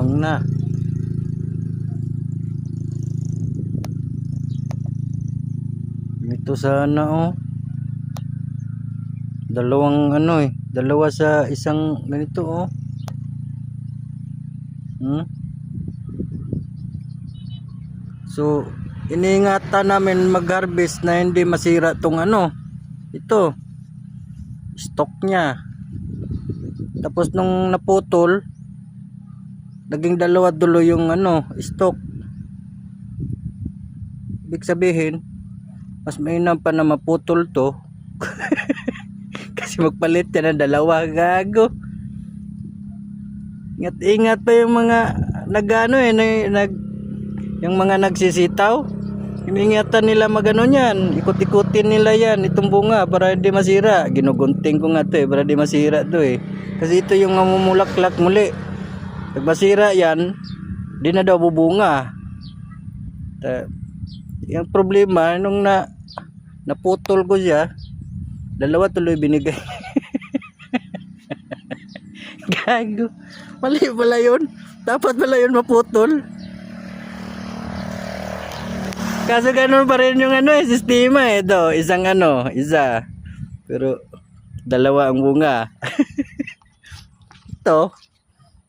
Dalawang na. Ito sana oh. Dalawang ano eh. Dalawa sa isang ganito oh. So iniingatan namin mag-harvest na hindi masira tong ano. Ito. Stock niya. Tapos nung naputol, naging dalawa dulo yung ano, stock. Ibig sabihin, mas mainam pa na maputol to. Kasi magpalit yan ng dalawa, gago. Ingat-ingat pa yung mga nagano yung mga nagsisitaw. Iningatan nila magano yan, ikot-ikutin nila yan, itong bunga para hindi masira. Ginugunting ko nga to eh, para hindi masira to eh. Kasi ito yung mamumulaklak muli. Pag masira yan, di na daw bubunga. Yung problema, nung naputol ko siya, dalawa tuloy binigay. Gago. Mali pala yun. Dapat pala yun maputol. Kaso ganun pa rin yung ano eh, sistema eh. Ito, isang ano, isa. Pero, dalawa ang bunga. Ito,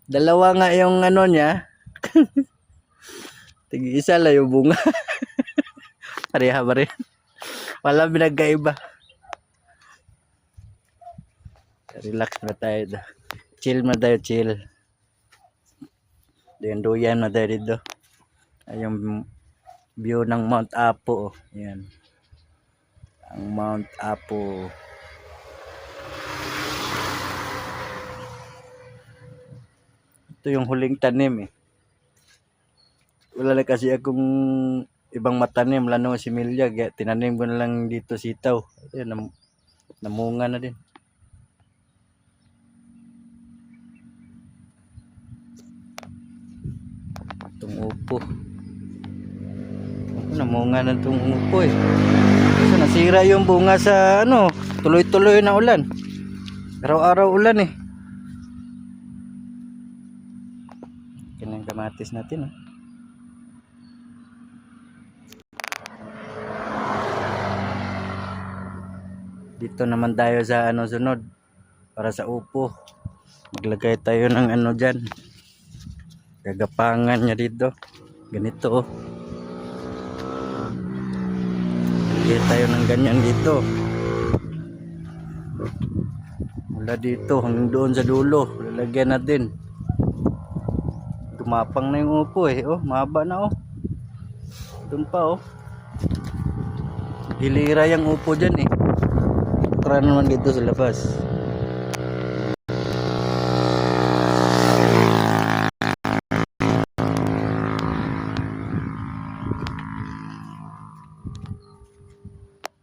dalawa nga yung ano niya. Tig-isa lang yung bunga. Pareha pa rin. Walang pinagkaiba. Relax na tayo. Chill na tayo, chill. Duyan na tayo dito. Ayong view ng Mount Apo. Yan. Ang Mount Apo. Ito yung huling tanim eh. Wala na kasi akong ibang matanim. Lalo si Milya. Tinanim ko na lang dito sitaw. Ayan, namunga na din. Itong upo. Namunga na itong upo eh. Kasi nasira yung bunga sa ano. Tuloy-tuloy na ulan. Araw-araw ulan eh. Ganang kamatis natin ah. Dito naman tayo sa ano sunod. Para sa upo. Maglagay tayo ng ano dyan. Gagapangan niya dito. Ganito oh. Maglagay tayo ng ganyan dito. Mula dito hanggang doon sa dulo. Lalagyan natin. Tumapang na yung upo eh. Oh, mahaba na oh. Doon pa oh. Hilira yung upo dyan eh. Tara naman dito sa labas.